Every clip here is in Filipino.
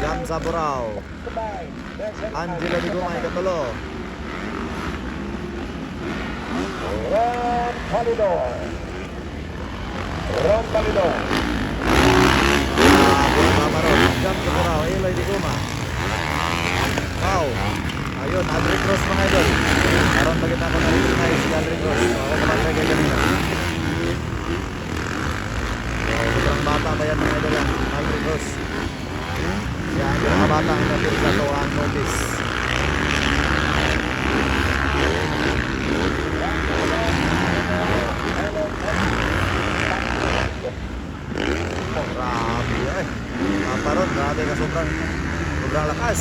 Jam Saburao. Angela Di Gumay katulo. Ron Palidor. Maron. Jam Saburao. Eloy Di Guma. Wow. Ayun, Aldrin Cross mga idol. Karon pagkita ko na-recognize si Aldrin Cross. Ako kapag kay kanina. Sobrang bata pa yan mga idol yan. Aldrin Cross. Yan, yung mga bata ang natin sa ito ang Novice. Grabe eh. Kaparon, grabe ka sobrang lakas.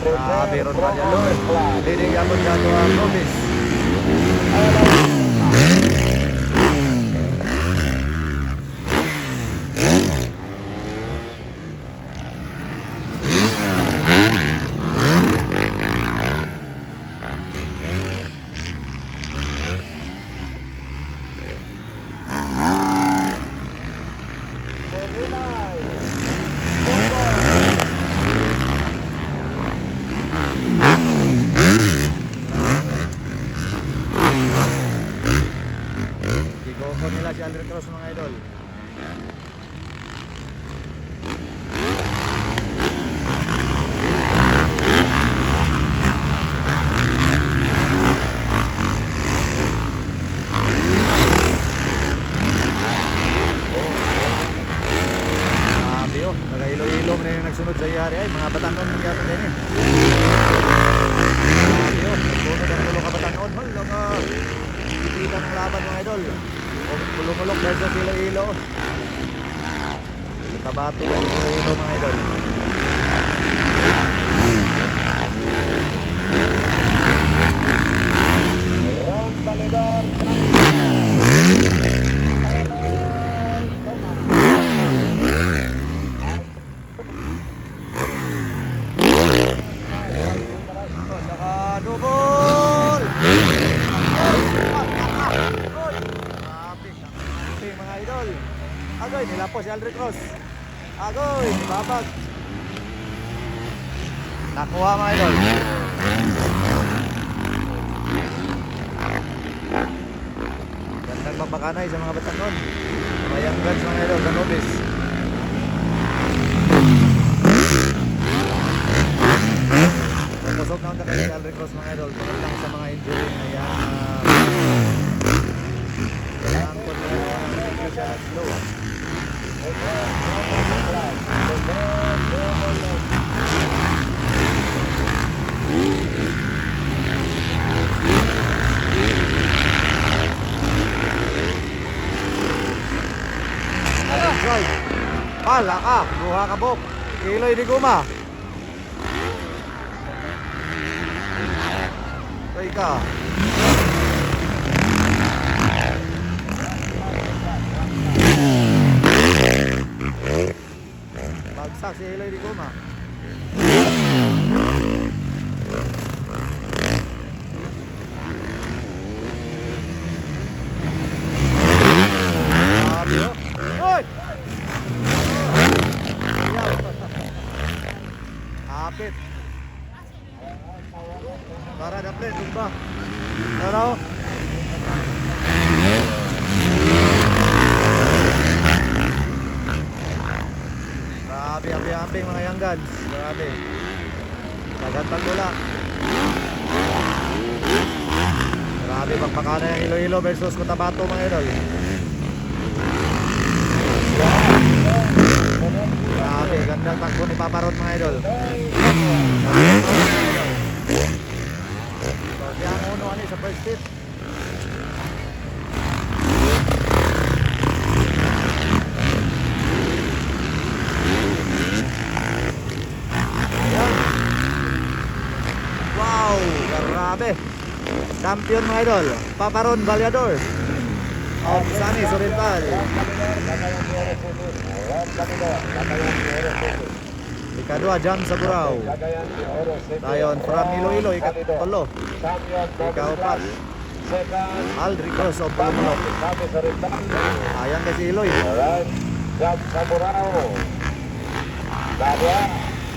Grabe ron pa dyan Lord. Leading yapon dyan ang Novice. Ikoko nila si Aldrin Cross mga idol. Grabe oh, nagahilo-hilo na yung nagsunod sa iyari ay mga batanon ng yapon din eh. Grabe oh, nagsunod ang tulong kabatanon. Hala ka, kita ng laban mga idol. Kulong-kulong dahil sa hilo-hilo. Tabato ang hilo-hilo mga idol. Ron Palidor. Nakadubol! Mga idol. Agoy, nilapo si Aldrin Cross. Agoy, babag. Nakuha mga idol. Gandang magbakanay sa mga batanon. Mayang guns mga idol sa Novice. Nagkasok na ang kakay si Aldrin Cross mga idol. Tungkol lang sa mga injury na yan. Angkot na yung siya slow. Pala ka, buha ka bok. Iloy Di Guma. Kay ka. Bagsak si Eloy Di Guma. Oy! Lapit. Para na play, tumba. Ano? Grabe, ambi-ambing mga young guns. Grabe. Magandang gula. Grabe, pagpakana yung Iloilo versus Cotabato mga idol. Grabe, gandang takbo ni Paparot mga idol. Kasi ang uno ano sa first hit. Ayan. Wow, grabe. Champion mga idol, Paparon Balyador. Of Sanis Oriental. Ikadua Jam Saburao. Dayon from Iloilo ikatulo. Ikaupat Aldricos of Palomulok. Ayan kasi Iloy. Jam Saburao. Dada